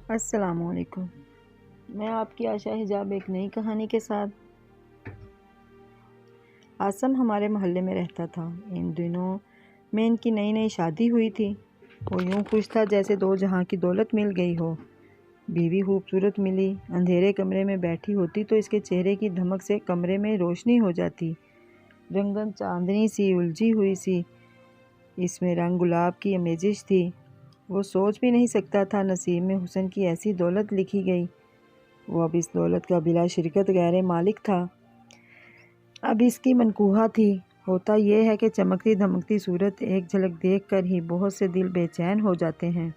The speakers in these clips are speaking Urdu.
السلام علیکم۔ میں آپ کی عائشہ حجاب ایک نئی کہانی کے ساتھ۔ عاصم ہمارے محلے میں رہتا تھا۔ ان دنوں میں ان کی نئی نئی شادی ہوئی تھی۔ وہ یوں خوش تھا جیسے دو جہاں کی دولت مل گئی ہو۔ بیوی خوبصورت ملی۔ اندھیرے کمرے میں بیٹھی ہوتی تو اس کے چہرے کی دھمک سے کمرے میں روشنی ہو جاتی۔ رنگن چاندنی سی الجھی ہوئی سی اس میں رنگ گلاب کی آمیزش تھی۔ وہ سوچ بھی نہیں سکتا تھا نصیب میں حسن کی ایسی دولت لکھی گئی۔ وہ اب اس دولت کا بلا شرکت غیر مالک تھا۔ اب اس کی منقوہہ تھی۔ ہوتا یہ ہے کہ چمکتی دھمکتی صورت ایک جھلک دیکھ کر ہی بہت سے دل بے چین ہو جاتے ہیں۔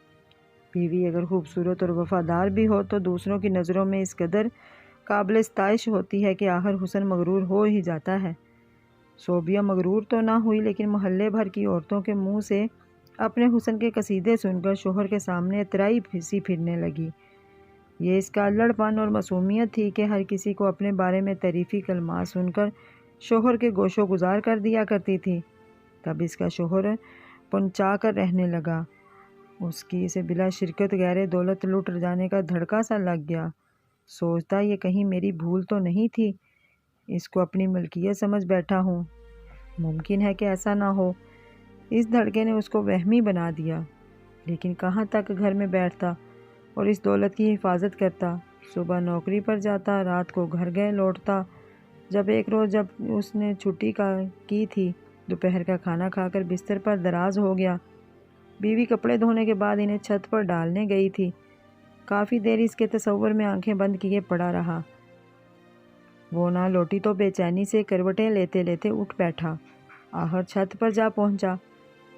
بیوی اگر خوبصورت اور وفادار بھی ہو تو دوسروں کی نظروں میں اس قدر قابل ستائش ہوتی ہے کہ آخر حسن مغرور ہو ہی جاتا ہے۔ صوبیہ مغرور تو نہ ہوئی لیکن محلے بھر کی عورتوں کے منہ سے اپنے حسن کے قصیدے سن کر شوہر کے سامنے اترائی سی پھرنے لگی۔ یہ اس کا لڑپن اور معصومیت تھی کہ ہر کسی کو اپنے بارے میں تعریفی کلمات سن کر شوہر کے گوشو گزار کر دیا کرتی تھی۔ تب اس کا شوہر پنچا کر رہنے لگا۔ اس کی اسے بلا شرکت غیر دولت لٹ جانے کا دھڑکا سا لگ گیا۔ سوچتا یہ کہیں میری بھول تو نہیں تھی، اس کو اپنی ملکیت سمجھ بیٹھا ہوں۔ ممکن ہے کہ ایسا نہ ہو۔ اس دھڑکے نے اس کو وہمی بنا دیا۔ لیکن کہاں تک گھر میں بیٹھتا اور اس دولت کی حفاظت کرتا۔ صبح نوکری پر جاتا، رات کو گھر گئے لوٹتا۔ ایک روز جب اس نے چھٹی کی تھی، دوپہر کا کھانا کھا کر بستر پر دراز ہو گیا۔ بیوی کپڑے دھونے کے بعد انہیں چھت پر ڈالنے گئی تھی۔ کافی دیر اس کے تصور میں آنکھیں بند کیے پڑا رہا۔ وہ نہ لوٹی تو بے چینی سے کروٹیں لیتے لیتے اٹھ بیٹھا۔ آخر چھت پر جا پہنچا۔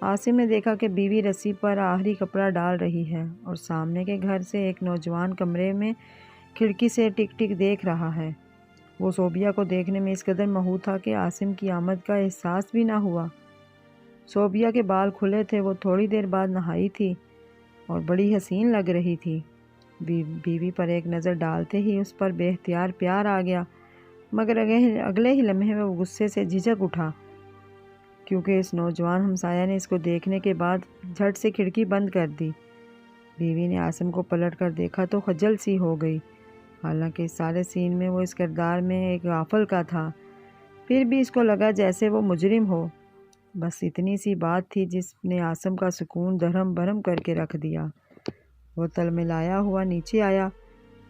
عاصم نے دیکھا کہ بیوی رسی پر آخری کپڑا ڈال رہی ہے اور سامنے کے گھر سے ایک نوجوان کمرے میں کھڑکی سے ٹک ٹک دیکھ رہا ہے۔ وہ صوبیہ کو دیکھنے میں اس قدر محو تھا کہ عاصم کی آمد کا احساس بھی نہ ہوا۔ صوبیہ کے بال کھلے تھے۔ وہ تھوڑی دیر بعد نہائی تھی اور بڑی حسین لگ رہی تھی۔ بیوی پر ایک نظر ڈالتے ہی اس پر بے اختیار پیار آ گیا، مگر اگلے ہی لمحے میں وہ غصے سے جھجک اٹھا، کیونکہ اس نوجوان ہمسایہ نے اس کو دیکھنے کے بعد جھٹ سے کھڑکی بند کر دی۔ بیوی نے عاصم کو پلٹ کر دیکھا تو خجل سی ہو گئی۔ حالانکہ اس سارے سین میں وہ اس کردار میں ایک غافل کا تھا، پھر بھی اس کو لگا جیسے وہ مجرم ہو۔ بس اتنی سی بات تھی جس نے عاصم کا سکون دھرم برہم کر کے رکھ دیا۔ وہ تلملایا ہوا نیچے آیا۔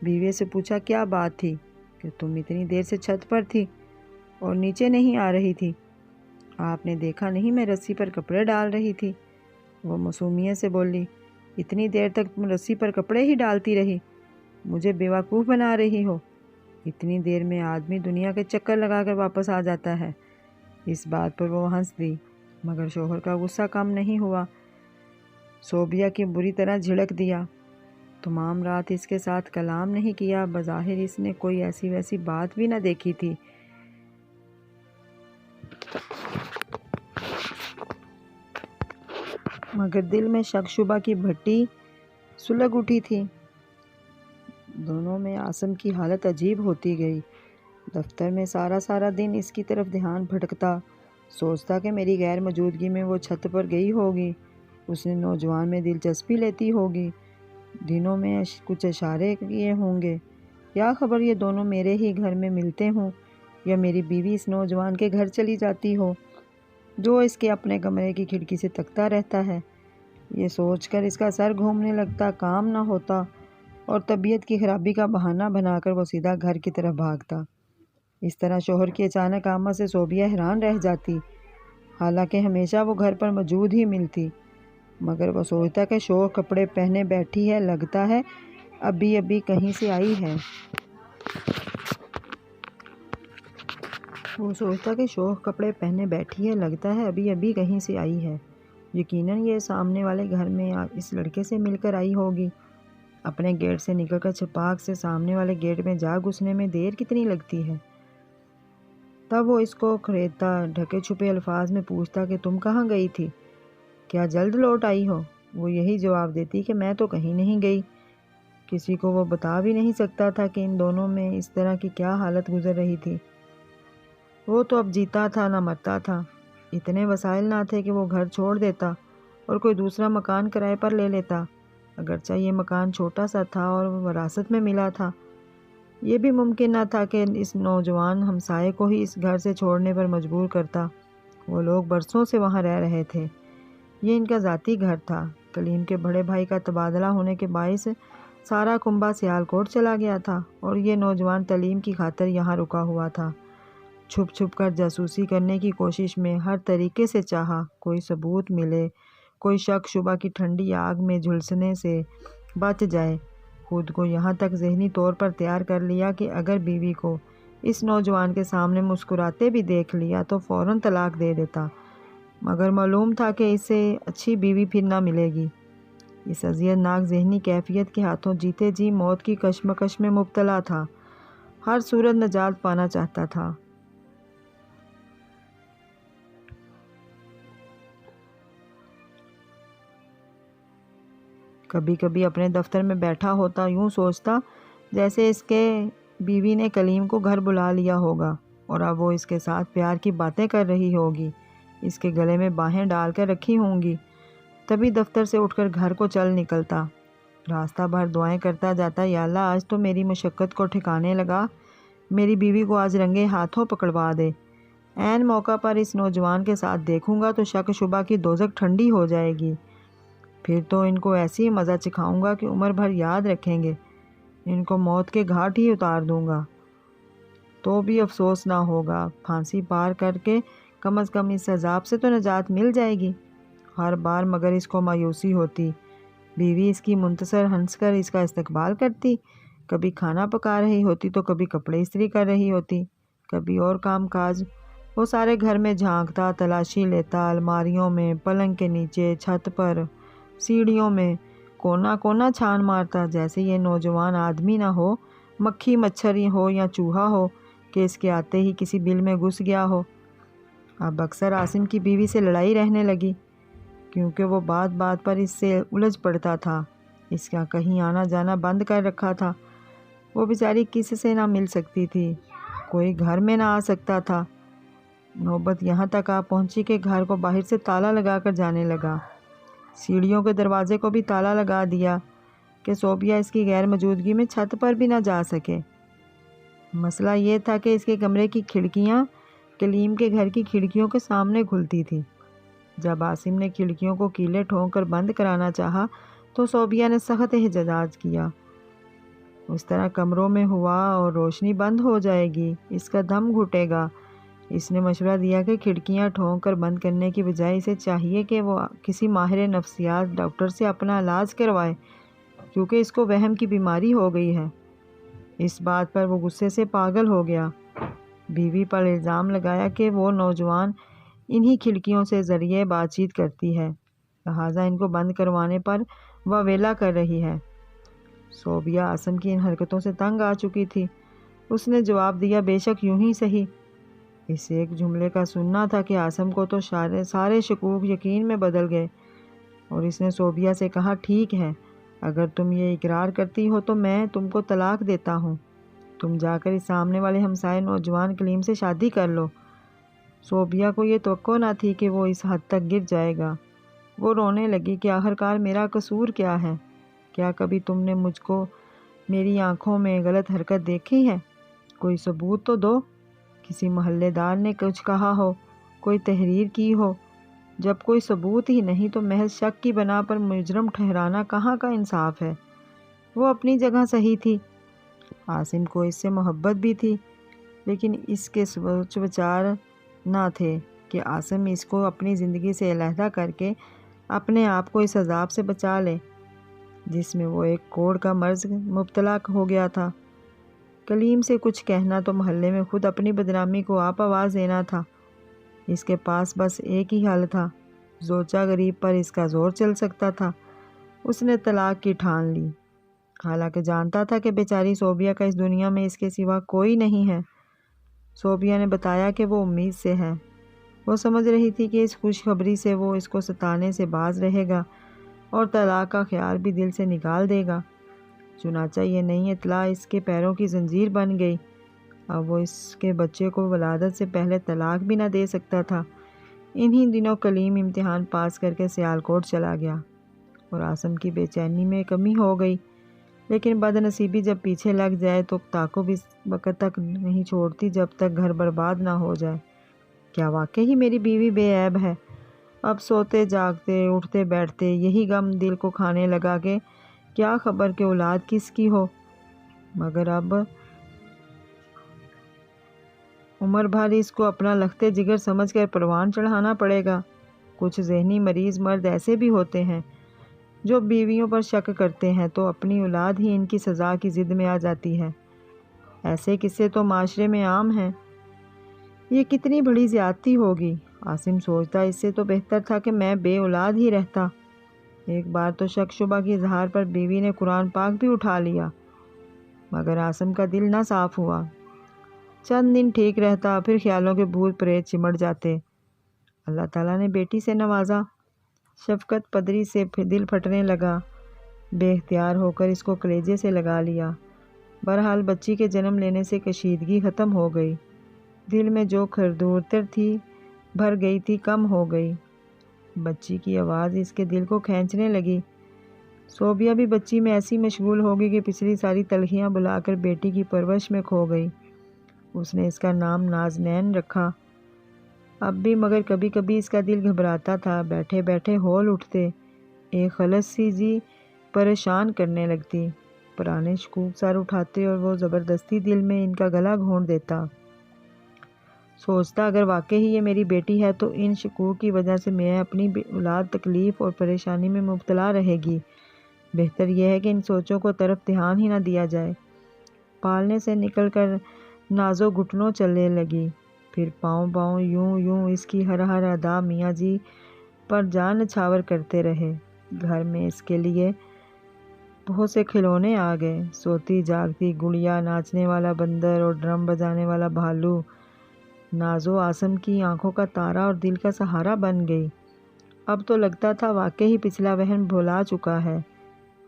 بیوی سے پوچھا، کیا بات تھی کہ تم اتنی دیر سے چھت پر تھی اور نیچے نہیں آ رہی تھی؟ آپ نے دیکھا نہیں میں رسی پر کپڑے ڈال رہی تھی؟ وہ معصومیت سے بولی۔ اتنی دیر تک تم رسی پر کپڑے ہی ڈالتی رہی؟ مجھے بیوقوف بنا رہی ہو؟ اتنی دیر میں آدمی دنیا کے چکر لگا کر واپس آ جاتا ہے۔ اس بات پر وہ ہنس دی، مگر شوہر کا غصہ کم نہیں ہوا۔ صوبیہ کی بری طرح جھڑک دیا۔ تمام رات اس کے ساتھ کلام نہیں کیا۔ بظاہر اس نے کوئی ایسی ویسی بات بھی نہ دیکھی تھی، مگر دل میں شک شبہ کی بھٹی سلگ اٹھی تھی۔ دونوں میں عاصم کی حالت عجیب ہوتی گئی۔ دفتر میں سارا دن اس کی طرف دھیان بھٹکتا، سوچتا کہ میری غیر موجودگی میں وہ چھت پر گئی ہوگی، اس نے نوجوان میں دلچسپی لیتی ہوگی، دنوں میں کچھ اشارے کیے ہوں گے، یا خبر یہ دونوں میرے ہی گھر میں ملتے ہوں، یا میری بیوی اس نوجوان کے گھر چلی جاتی ہو جو اس کے اپنے کمرے کی کھڑکی سے تکتا رہتا ہے۔ یہ سوچ کر اس کا سر گھومنے لگتا، کام نہ ہوتا اور طبیعت کی خرابی کا بہانہ بنا کر وہ سیدھا گھر کی طرف بھاگتا۔ اس طرح شوہر کی اچانک آمد سے صوبیہ حیران رہ جاتی، حالانکہ ہمیشہ وہ گھر پر موجود ہی ملتی، مگر وہ سوچتا کہ شوہر کپڑے پہنے بیٹھی ہے، لگتا ہے ابھی کہیں سے آئی ہے۔ کہیں سے آئی ہے۔ یقیناً یہ سامنے والے گھر میں اس لڑکے سے مل کر آئی ہوگی۔ اپنے گیٹ سے نکل کر چھپاک سے سامنے والے گیٹ میں جا گھسنے میں دیر کتنی لگتی ہے؟ تب وہ اس کو خریدتا، ڈھکے چھپے الفاظ میں پوچھتا کہ تم کہاں گئی تھی؟ کیا جلد لوٹ آئی ہو؟ وہ یہی جواب دیتی کہ میں تو کہیں نہیں گئی۔ کسی کو وہ بتا بھی نہیں سکتا تھا کہ ان دونوں میں اس طرح کی کیا حالت گزر رہی تھی۔ وہ تو اب جیتا تھا نہ مرتا تھا۔ اتنے وسائل نہ تھے کہ وہ گھر چھوڑ دیتا اور کوئی دوسرا مکان کرائے پر لے لیتا۔ اگرچہ یہ مکان چھوٹا سا تھا اور وراثت میں ملا تھا، یہ بھی ممکن نہ تھا کہ اس نوجوان ہمسائے کو ہی اس گھر سے چھوڑنے پر مجبور کرتا۔ وہ لوگ برسوں سے وہاں رہ رہے تھے، یہ ان کا ذاتی گھر تھا۔ کلیم کے بڑے بھائی کا تبادلہ ہونے کے باعث سارا کنبہ سیالکوٹ چلا گیا تھا اور یہ نوجوان تعلیم کی خاطر یہاں رکا ہوا تھا۔ چھپ چھپ کر جاسوسی کرنے کی کوشش میں ہر طریقے سے چاہا کوئی ثبوت ملے، کوئی شک شبہ کی ٹھنڈی آگ میں جھلسنے سے بچ جائے۔ خود کو یہاں تک ذہنی طور پر تیار کر لیا کہ اگر بیوی کو اس نوجوان کے سامنے مسکراتے بھی دیکھ لیا تو فوراً طلاق دے دیتا، مگر معلوم تھا کہ اسے اچھی بیوی پھر نہ ملے گی۔ اس اذیت ناک ذہنی کیفیت کے ہاتھوں جیتے جی موت کی کشمکش میں مبتلا تھا، ہر صورت نجات پانا چاہتا تھا۔ کبھی کبھی اپنے دفتر میں بیٹھا ہوتا یوں سوچتا جیسے اس کے بیوی نے کلیم کو گھر بلا لیا ہوگا اور اب وہ اس کے ساتھ پیار کی باتیں کر رہی ہوگی، اس کے گلے میں باہیں ڈال کر رکھی ہوں گی۔ تبھی دفتر سے اٹھ کر گھر کو چل نکلتا، راستہ بھر دعائیں کرتا جاتا، یا اللہ آج تو میری مشقت کو ٹھکانے لگا، میری بیوی کو آج رنگے ہاتھوں پکڑوا دے۔ عین موقع پر اس نوجوان کے ساتھ دیکھوں گا تو شک شبہ کی دوزخ ٹھنڈی ہو جائے گی، پھر تو ان کو ایسی مزہ چکھاؤں گا کہ عمر بھر یاد رکھیں گے، ان کو موت کے گھاٹ ہی اتار دوں گا تو بھی افسوس نہ ہوگا، پھانسی پار کر کے کم از کم اس عذاب سے تو نجات مل جائے گی۔ ہر بار مگر اس کو مایوسی ہوتی، بیوی اس کی منتصر ہنس کر اس کا استقبال کرتی، کبھی کھانا پکا رہی ہوتی تو کبھی کپڑے استری کر رہی ہوتی، کبھی اور کام کاج۔ وہ سارے گھر میں جھانکتا، تلاشی لیتا، الماریوں میں، پلنگ کے نیچے، چھت پر، سیڑھیوں میں، کونا کونا چھان مارتا، جیسے یہ نوجوان آدمی نہ ہو، مکھی مچھر ہو یا چوہا ہو کہ اس کے آتے ہی کسی بل میں گھس گیا ہو۔ اب اکثر عاصم کی بیوی سے لڑائی رہنے لگی، کیونکہ وہ بات بات پر اس سے الجھ پڑتا تھا، اس کا کہیں آنا جانا بند کر رکھا تھا۔ وہ بیچاری کسی سے نہ مل سکتی تھی، کوئی گھر میں نہ آ سکتا تھا۔ نوبت یہاں تک آ پہنچی کہ گھر کو باہر سے تالا لگا کر جانے لگا، سیڑھیوں کے دروازے کو بھی تالا لگا دیا کہ صوبیہ اس کی غیر موجودگی میں چھت پر بھی نہ جا سکے۔ مسئلہ یہ تھا کہ اس کے کمرے کی کھڑکیاں کلیم کے گھر کی کھڑکیوں کے سامنے کھلتی تھی۔ جب عاصم نے کھڑکیوں کو کیلیں ٹھونک کر بند کرانا چاہا تو صوبیہ نے سخت احتجاج کیا، اس طرح کمروں میں ہوا اور روشنی بند ہو جائے گی، اس کا دم گھٹے گا۔ اس نے مشورہ دیا کہ کھڑکیاں ٹھونک کر بند کرنے کی بجائے اسے چاہیے کہ وہ کسی ماہر نفسیات ڈاکٹر سے اپنا علاج کروائے، کیونکہ اس کو وہم کی بیماری ہو گئی ہے۔ اس بات پر وہ غصے سے پاگل ہو گیا، بیوی پر الزام لگایا کہ وہ نوجوان انہی کھڑکیوں سے ذریعے بات چیت کرتی ہے، لہٰذا ان کو بند کروانے پر واویلا کر رہی ہے۔ صوبیہ عاصم کی ان حرکتوں سے تنگ آ چکی تھی، اس نے جواب دیا، بے شک یوں ہی صحیح۔ اس ایک جملے کا سننا تھا کہ عاصم کو تو سارے شکوک یقین میں بدل گئے، اور اس نے صوبیہ سے کہا، ٹھیک ہے، اگر تم یہ اقرار کرتی ہو تو میں تم کو طلاق دیتا ہوں، تم جا کر اس سامنے والے ہمسائے نوجوان کلیم سے شادی کر لو۔ صوبیہ کو یہ توقع نہ تھی کہ وہ اس حد تک گر جائے گا۔ وہ رونے لگی کہ آخرکار میرا قصور کیا ہے؟ کیا کبھی تم نے مجھ کو میری آنکھوں میں غلط حرکت دیکھی ہے؟ کوئی ثبوت تو دو، کسی محلے دار نے کچھ کہا ہو، کوئی تحریر کی ہو۔ جب کوئی ثبوت ہی نہیں تو محض شک کی بنا پر مجرم ٹھہرانا کہاں کا انصاف ہے؟ وہ اپنی جگہ صحیح تھی، عاصم کو اس سے محبت بھی تھی، لیکن اس کے سوچ وچار نہ تھے کہ عاصم اس کو اپنی زندگی سے علیحدہ کر کے اپنے آپ کو اس عذاب سے بچا لے جس میں وہ ایک کوڑ کا مرض مبتلا ہو گیا تھا۔ کلیم سے کچھ کہنا تو محلے میں خود اپنی بدنامی کو آپ آواز دینا تھا۔ اس کے پاس بس ایک ہی حل تھا، زوجہ غریب پر اس کا زور چل سکتا تھا۔ اس نے طلاق کی ٹھان لی، حالانکہ جانتا تھا کہ بیچاری صوبیہ کا اس دنیا میں اس کے سوا کوئی نہیں ہے۔ صوبیہ نے بتایا کہ وہ امید سے ہے، وہ سمجھ رہی تھی کہ اس خوشخبری سے وہ اس کو ستانے سے باز رہے گا اور طلاق کا خیال بھی دل سے نکال دے گا۔ چنانچہ یہ نئی اطلاع اس کے پیروں کی زنجیر بن گئی، اب وہ اس کے بچے کو ولادت سے پہلے طلاق بھی نہ دے سکتا تھا۔ انہی دنوں کلیم امتحان پاس کر کے سیالکوٹ چلا گیا اور عاصم کی بے چینی میں کمی ہو گئی، لیکن بد نصیبی جب پیچھے لگ جائے تو طاقت بھی اس وقت تک نہیں چھوڑتی جب تک گھر برباد نہ ہو جائے۔ کیا واقعی میری بیوی بے عیب ہے؟ اب سوتے جاگتے اٹھتے بیٹھتے یہی غم دل کو کھانے لگا کہ کیا خبر کہ اولاد کس کی ہو، مگر اب عمر بھر اس کو اپنا لخت جگر سمجھ کر پروان چڑھانا پڑے گا۔ کچھ ذہنی مریض مرد ایسے بھی ہوتے ہیں جو بیویوں پر شک کرتے ہیں تو اپنی اولاد ہی ان کی سزا کی ضد میں آ جاتی ہے۔ ایسے قصے تو معاشرے میں عام ہیں۔ یہ کتنی بڑی زیادتی ہوگی، عاصم سوچتا، اس سے تو بہتر تھا کہ میں بے اولاد ہی رہتا۔ ایک بار تو شک شبہ کی اظہار پر بیوی نے قرآن پاک بھی اٹھا لیا، مگر عاصم کا دل نہ صاف ہوا۔ چند دن ٹھیک رہتا، پھر خیالوں کے بھوت پریت چمٹ جاتے۔ اللہ تعالیٰ نے بیٹی سے نوازا، شفقت پدری سے دل پھٹنے لگا، بے اختیار ہو کر اس کو کلیجے سے لگا لیا۔ بہرحال بچی کے جنم لینے سے کشیدگی ختم ہو گئی، دل میں جو خردورتر تھی بھر گئی تھی کم ہو گئی۔ بچی کی آواز اس کے دل کو کھینچنے لگی۔ صوبیہ بھی بچی میں ایسی مشغول ہوگی کہ پچھلی ساری تلخیاں بلا کر بیٹی کی پرورش میں کھو گئی۔ اس نے اس کا نام نازنین رکھا۔ اب بھی مگر کبھی کبھی اس کا دل گھبراتا تھا، بیٹھے بیٹھے ہول اٹھتے، ایک خلس سی جی پریشان کرنے لگتی، پرانے شکوک سر اٹھاتے اور وہ زبردستی دل میں ان کا گلا گھونٹ دیتا۔ سوچتا اگر واقعی یہ میری بیٹی ہے تو ان شکوک کی وجہ سے میں اپنی اولاد تکلیف اور پریشانی میں مبتلا رہے گی۔ بہتر یہ ہے کہ ان سوچوں کو طرف دھیان ہی نہ دیا جائے۔ پالنے سے نکل کر نازو گھٹنوں چلنے لگی، پھر پاؤں یوں اس کی ہر ادا میاں جی پر جان نچھاور کرتے رہے۔ گھر میں اس کے لیے بہت سے کھلونے آ گئے، سوتی جاگتی گڑیا، ناچنے والا بندر اور ڈرم بجانے والا بھالو۔ نازو عاصم کی آنکھوں کا تارا اور دل کا سہارا بن گئی۔ اب تو لگتا تھا واقعی پچھلا وہن بھلا چکا ہے۔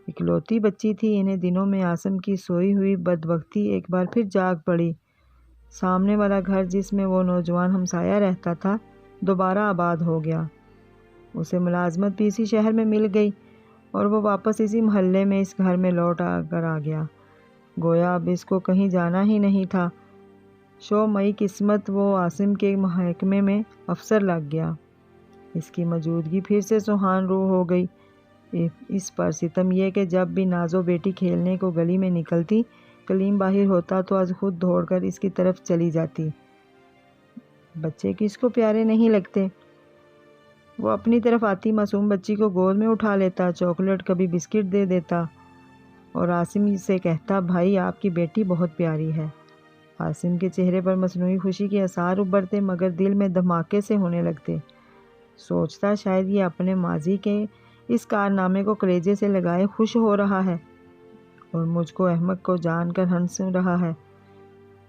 اکلوتی بچی تھی، انہیں دنوں میں عاصم کی سوئی ہوئی بدبختی ایک بار پھر جاگ پڑی۔ سامنے والا گھر جس میں وہ نوجوان ہمسایہ رہتا تھا دوبارہ آباد ہو گیا۔ اسے ملازمت بھی اسی شہر میں مل گئی اور وہ واپس اسی محلے میں اس گھر میں لوٹ کر آ گیا، گویا اب اس کو کہیں جانا ہی نہیں تھا۔ شو مئی قسمت وہ عاصم کے محکمے میں افسر لگ گیا۔ اس کی موجودگی پھر سے سوہان روح ہو گئی۔ اس پر ستم یہ کہ جب بھی نازو بیٹی کھیلنے کو گلی میں نکلتی، کلیم باہر ہوتا تو از خود دوڑ کر اس کی طرف چلی جاتی۔ بچے کس کو پیارے نہیں لگتے؟ وہ اپنی طرف آتی معصوم بچی کو گود میں اٹھا لیتا، چاکلیٹ کبھی بسکٹ دے دیتا اور عاصم سے کہتا، بھائی آپ کی بیٹی بہت پیاری ہے۔ عاصم کے چہرے پر مصنوعی خوشی کے آثار ابھرتے مگر دل میں دھماکے سے ہونے لگتے۔ سوچتا شاید یہ اپنے ماضی کے اس کارنامے کو کلیجے سے لگائے خوش ہو رہا ہے اور مجھ کو احمق کو جان کر ہنس رہا ہے۔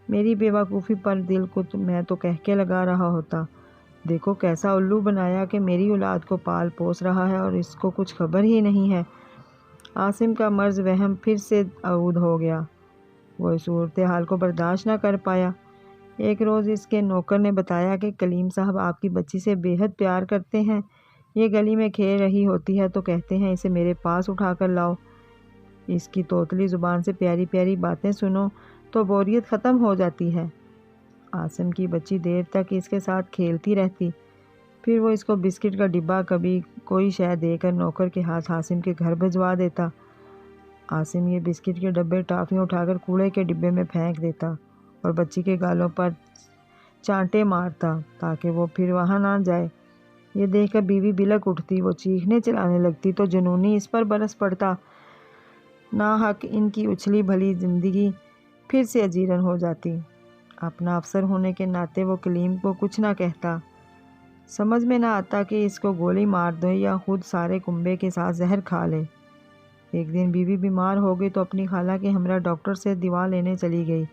میری بے وقوفی پر دل کو میں تو کہہ کے لگا رہا ہوتا، دیکھو کیسا الو بنایا کہ میری اولاد کو پال پوس رہا ہے اور اس کو کچھ خبر ہی نہیں ہے۔ عاصم کا مرض وہم پھر سے عود ہو گیا۔ وہ اس صورتحال کو برداشت نہ کر پایا۔ ایک روز اس کے نوکر نے بتایا کہ کلیم صاحب آپ کی بچی سے بے حد پیار کرتے ہیں، یہ گلی میں کھیل رہی ہوتی ہے تو کہتے ہیں اسے میرے پاس اٹھا کر لاؤ، اس کی توتلی زبان سے پیاری پیاری باتیں سنو تو بوریت ختم ہو جاتی ہے۔ عاصم کی بچی دیر تک اس کے ساتھ کھیلتی رہتی، پھر وہ اس کو بسکٹ کا ڈبہ کبھی کوئی شے دے کر نوکر کے ہاتھ عاصم کے گھر بھجوا دیتا۔ عاصم یہ بسکٹ کے ڈبے ٹافیاں اٹھا کر کوڑے کے ڈبے میں پھینک دیتا اور بچی کے گالوں پر چانٹے مارتا تاکہ وہ پھر وہاں نہ جائے۔ یہ دیکھ کر بیوی بلک اٹھتی، وہ چیخنے چلانے لگتی تو جنونی اس پر برس پڑتا۔ ناحق ان کی اچھلی بھلی زندگی پھر سے اجیرن ہو جاتی۔ اپنا افسر ہونے کے ناطے وہ کلیم کو کچھ نہ کہتا۔ سمجھ میں نہ آتا کہ اس کو گولی مار دے یا خود سارے کنبے کے ساتھ زہر کھا لے۔ ایک دن بیوی بیمار ہو گئی تو اپنی خالہ کے ہمراہ ڈاکٹر سے دوا لینے چلی گئی۔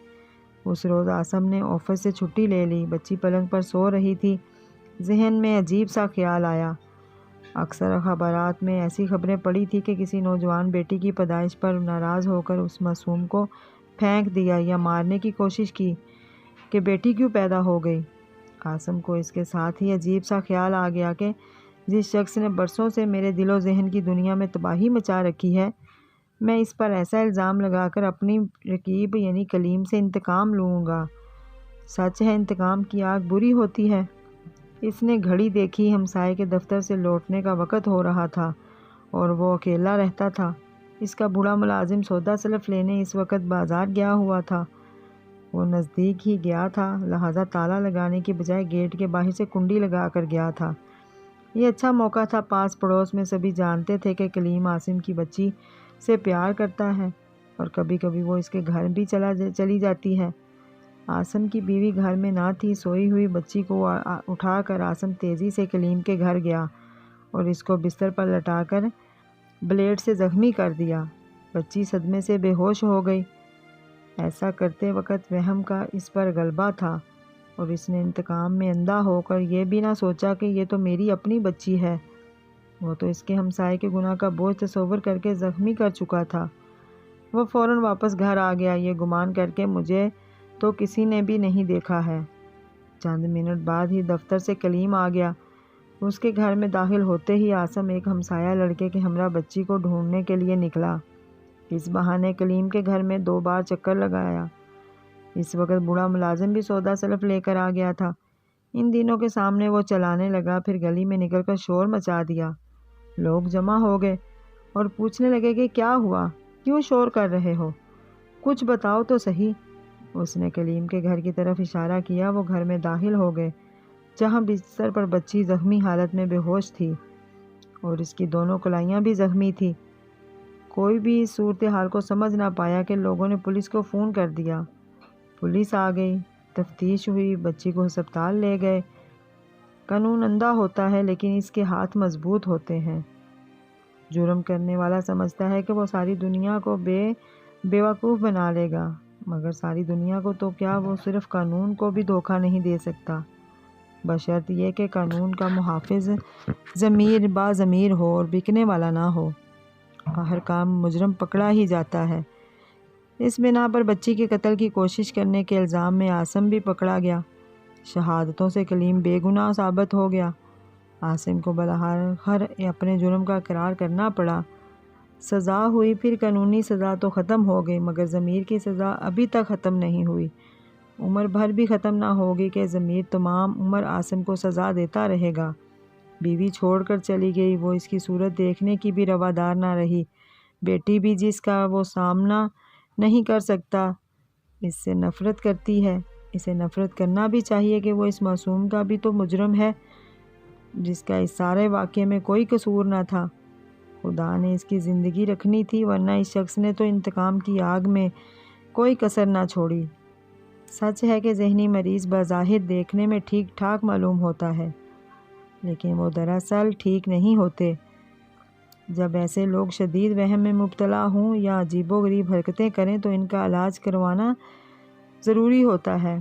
اس روز عاصم نے آفس سے چھٹی لے لی۔ بچی پلنگ پر سو رہی تھی، ذہن میں عجیب سا خیال آیا۔ اکثر اخبارات میں ایسی خبریں پڑھی تھی کہ کسی نوجوان بیٹی کی پیدائش پر ناراض ہو کر اس معصوم کو پھینک دیا یا مارنے کی کوشش کی کہ بیٹی کیوں پیدا ہو گئی۔ عاصم کو اس کے ساتھ ہی عجیب سا خیال آ گیا کہ جس شخص نے برسوں سے میرے دل و ذہن کی دنیا میں تباہی مچا رکھی ہے، میں اس پر ایسا الزام لگا کر اپنی رقیب یعنی کلیم سے انتقام لوں گا۔ سچ ہے انتقام کی آگ بری ہوتی ہے۔ اس نے گھڑی دیکھی، ہمسائے کے دفتر سے لوٹنے کا وقت ہو رہا تھا اور وہ اکیلا رہتا تھا۔ اس کا بوڑھا ملازم سودا سلف لینے اس وقت بازار گیا ہوا تھا۔ وہ نزدیک ہی گیا تھا، لہذا تالا لگانے کی بجائے گیٹ کے باہر سے کنڈی لگا کر گیا تھا۔ یہ اچھا موقع تھا، پاس پڑوس میں سبھی جانتے تھے کہ کلیم عاصم کی بچی سے پیار کرتا ہے اور کبھی کبھی وہ اس کے گھر بھی چلی جاتی ہے۔ عاصم کی بیوی گھر میں نہ تھی۔ سوئی ہوئی بچی کو اٹھا کر عاصم تیزی سے کلیم کے گھر گیا اور اس کو بستر پر لٹا کر بلیڈ سے زخمی کر دیا۔ بچی صدمے سے بے ہوش ہو گئی۔ ایسا کرتے وقت وہم کا اس پر غلبہ تھا اور اس نے انتقام میں اندھا ہو کر یہ بھی نہ سوچا کہ یہ تو میری اپنی بچی ہے۔ وہ تو اس کے ہمسائے کے گناہ کا بوجھ تصور کر کے زخمی کر چکا تھا۔ وہ فوراً واپس گھر آ گیا، یہ گمان کر کے مجھے تو کسی نے بھی نہیں دیکھا ہے۔ چند منٹ بعد ہی دفتر سے کلیم آ گیا۔ اس کے گھر میں داخل ہوتے ہی عاصم ایک ہمسایہ لڑکے کے ہمراہ بچی کو ڈھونڈنے کے لیے نکلا۔ اس بہانے کلیم کے گھر میں 2 بار چکر لگایا۔ اس وقت بوڑھا ملازم بھی سودا سلف لے کر آ گیا تھا۔ ان دنوں کے سامنے وہ چلانے لگا، پھر گلی میں نکل کر شور مچا دیا۔ لوگ جمع ہو گئے اور پوچھنے لگے کہ کیا ہوا، کیوں شور کر رہے ہو، کچھ بتاؤ تو صحیح۔ اس نے کلیم کے گھر کی طرف اشارہ کیا۔ وہ گھر میں داخل ہو گئے، جہاں بستر پر بچی زخمی حالت میں بے ہوش تھی اور اس کی دونوں کلائیاں بھی زخمی تھیں۔ کوئی بھی اس صورتحال کو سمجھ نہ پایا کہ لوگوں نے پولیس کو فون کر دیا۔ پولیس آ گئی، تفتیش ہوئی، بچی کو ہسپتال لے گئے۔ قانون اندھا ہوتا ہے لیکن اس کے ہاتھ مضبوط ہوتے ہیں۔ جرم کرنے والا سمجھتا ہے کہ وہ ساری دنیا کو بیوقوف بنا لے گا، مگر ساری دنیا کو تو کیا وہ صرف قانون کو بھی دھوکہ نہیں دے سکتا، بشرط یہ کہ قانون کا محافظ ضمیر با ضمیر ہو اور بکنے والا نہ ہو۔ ہر کام مجرم پکڑا ہی جاتا ہے۔ اس بنا پر بچی کے قتل کی کوشش کرنے کے الزام میں عاصم بھی پکڑا گیا۔ شہادتوں سے کلیم بے گناہ ثابت ہو گیا۔ عاصم کو بالآخر اپنے جرم کا اقرار کرنا پڑا۔ سزا ہوئی، پھر قانونی سزا تو ختم ہو گئی، مگر ضمیر کی سزا ابھی تک ختم نہیں ہوئی۔ عمر بھر بھی ختم نہ ہوگی کہ ضمیر تمام عمر عاصم کو سزا دیتا رہے گا۔ بیوی چھوڑ کر چلی گئی، وہ اس کی صورت دیکھنے کی بھی روادار نہ رہی۔ بیٹی بھی جس کا وہ سامنا نہیں کر سکتا، اس سے نفرت کرتی ہے۔ اسے نفرت کرنا بھی چاہیے کہ وہ اس معصوم کا بھی تو مجرم ہے جس کا اس سارے واقعے میں کوئی قصور نہ تھا۔ خدا نے اس کی زندگی رکھنی تھی، ورنہ اس شخص نے تو انتقام کی آگ میں کوئی کسر نہ چھوڑی۔ سچ ہے کہ ذہنی مریض بظاہر دیکھنے میں ٹھیک ٹھاک معلوم ہوتا ہے، لیکن وہ دراصل ٹھیک نہیں ہوتے۔ جب ایسے لوگ شدید وہم میں مبتلا ہوں یا عجیب و غریب حرکتیں کریں تو ان کا علاج کروانا ضروری ہوتا ہے۔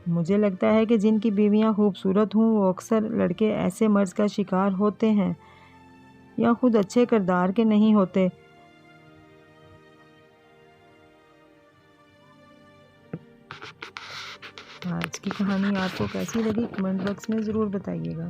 مجھے لگتا ہے کہ جن کی بیویاں خوبصورت ہوں وہ اکثر لڑکے ایسے مرض کا شکار ہوتے ہیں یا خود اچھے کردار کے نہیں ہوتے۔ آج کی کہانی آپ کو کیسی لگی کمنٹ باکس میں ضرور بتائیے گا۔